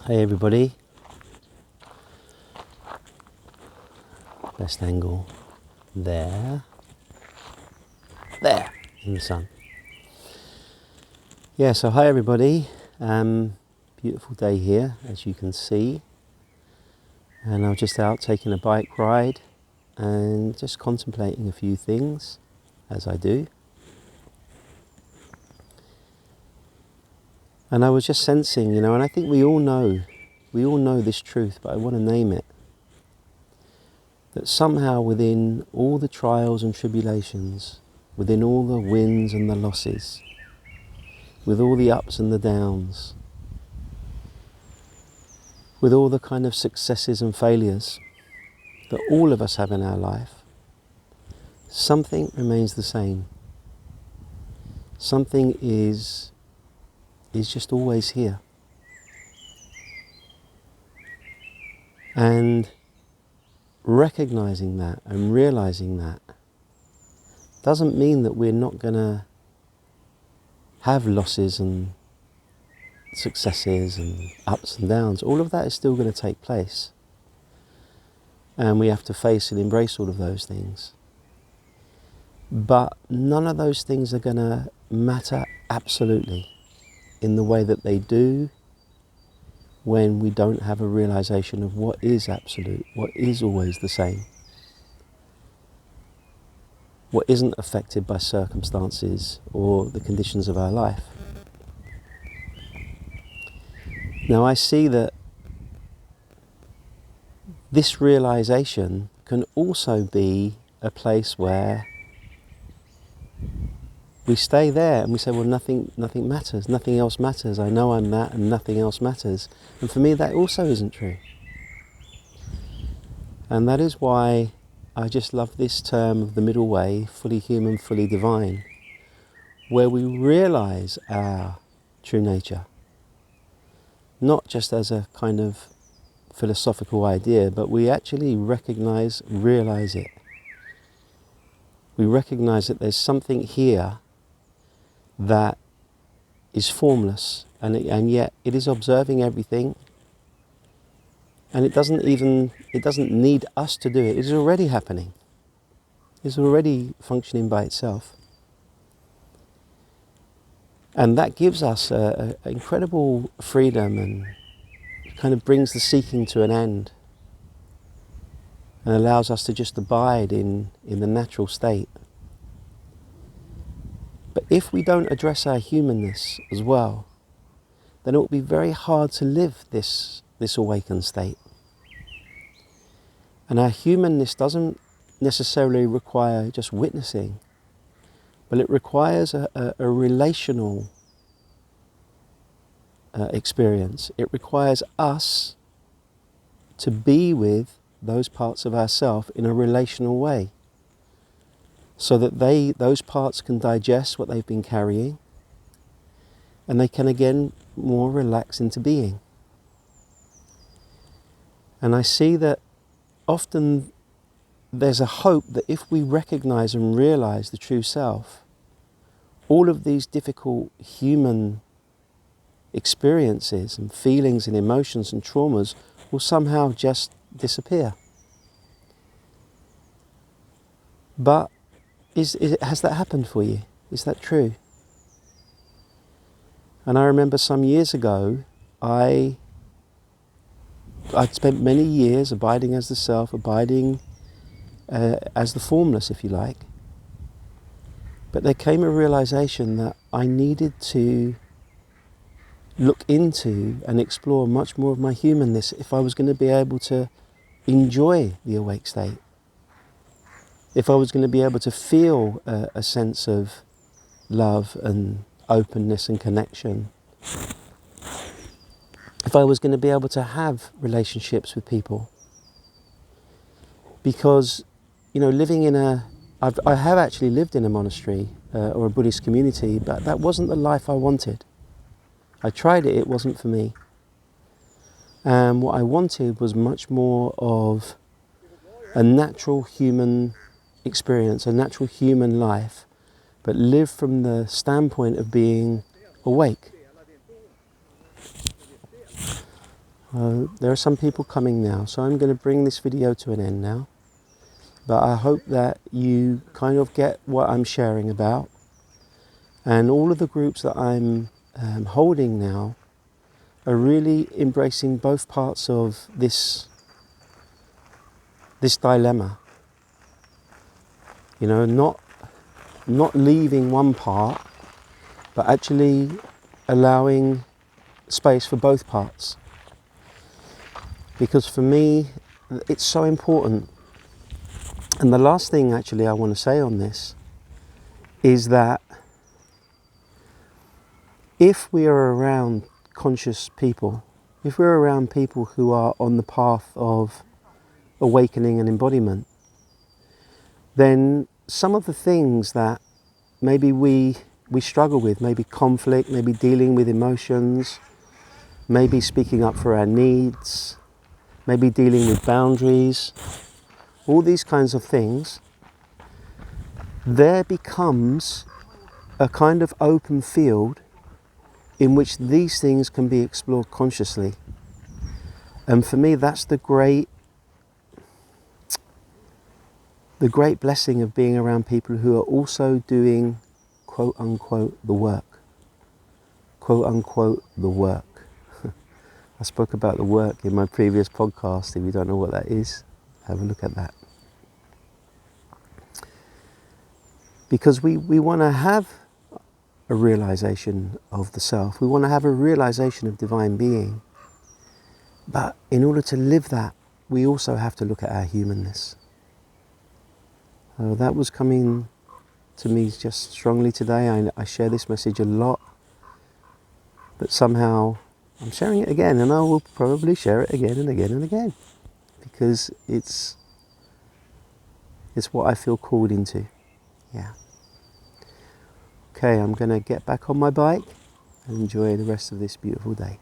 Hey everybody, best angle there in the sun. Yeah, so hi everybody, beautiful day here as you can see, and I'm just out taking a bike ride and just contemplating a few things as I do. And I was just sensing, and I think we all know this truth, but I want to name it. That somehow within all the trials and tribulations, within all the wins and the losses, with all the ups and the downs, with all the kind of successes and failures that all of us have in our life, something remains the same. Something is just always here. And recognizing that and realizing that doesn't mean that we're not going to have losses and successes and ups and downs. All of that is still going to take place. And we have to face and embrace all of those things. But none of those things are going to matter absolutely in the way that they do when we don't have a realization of what is absolute, what is always the same, what isn't affected by circumstances or the conditions of our life. Now I see that this realization can also be a place where we stay there and we say, well, nothing matters, nothing else matters. I know I'm that and nothing else matters. And for me, that also isn't true. And that is why I just love this term of the middle way, fully human, fully divine, where we realize our true nature, not just as a kind of philosophical idea, but we actually realize it. We recognize that there's something here that is formless, and yet it is observing everything, and it doesn't need us to do it. It is already happening. It's already functioning by itself. And that gives us an incredible freedom and kind of brings the seeking to an end and allows us to just abide in the natural state. But if we don't address our humanness as well, then it will be very hard to live this awakened state. And our humanness doesn't necessarily require just witnessing, but it requires a relational experience. It requires us to be with those parts of ourself in a relational way, so that those parts can digest what they've been carrying, and they can again more relax into being. And I see that often there's a hope that if we recognize and realize the true self, all of these difficult human experiences and feelings and emotions and traumas will somehow just disappear. But has that happened for you? Is that true? And I remember some years ago, I'd spent many years abiding as the self, abiding as the formless, if you like. But there came a realization that I needed to look into and explore much more of my humanness if I was going to be able to enjoy the awake state. If I was going to be able to feel a sense of love and openness and connection. If I was going to be able to have relationships with people. Because, I have actually lived in a monastery or a Buddhist community, but that wasn't the life I wanted. I tried it, it wasn't for me. And what I wanted was much more of a natural human experience, a natural human life, but live from the standpoint of being awake. There are some people coming now, so I'm going to bring this video to an end now. But I hope that you kind of get what I'm sharing about. And all of the groups that I'm holding now are really embracing both parts of this dilemma. You know, not leaving one part, but actually allowing space for both parts. Because for me, it's so important. And the last thing actually I want to say on this is that if we are around conscious people, if we're around people who are on the path of awakening and embodiment, then some of the things that maybe we struggle with, maybe conflict, maybe dealing with emotions, maybe speaking up for our needs, maybe dealing with boundaries, all these kinds of things, there becomes a kind of open field in which these things can be explored consciously. And for me, that's the great blessing of being around people who are also doing, quote unquote, the work. Quote unquote, the work. I spoke about the work in my previous podcast. If you don't know what that is, have a look at that. Because we want to have a realization of the self. We want to have a realization of divine being. But in order to live that, we also have to look at our humanness. That was coming to me just strongly today. I share this message a lot. But somehow I'm sharing it again, and I will probably share it again and again and again. Because it's what I feel called into. Yeah. Okay, I'm going to get back on my bike and enjoy the rest of this beautiful day.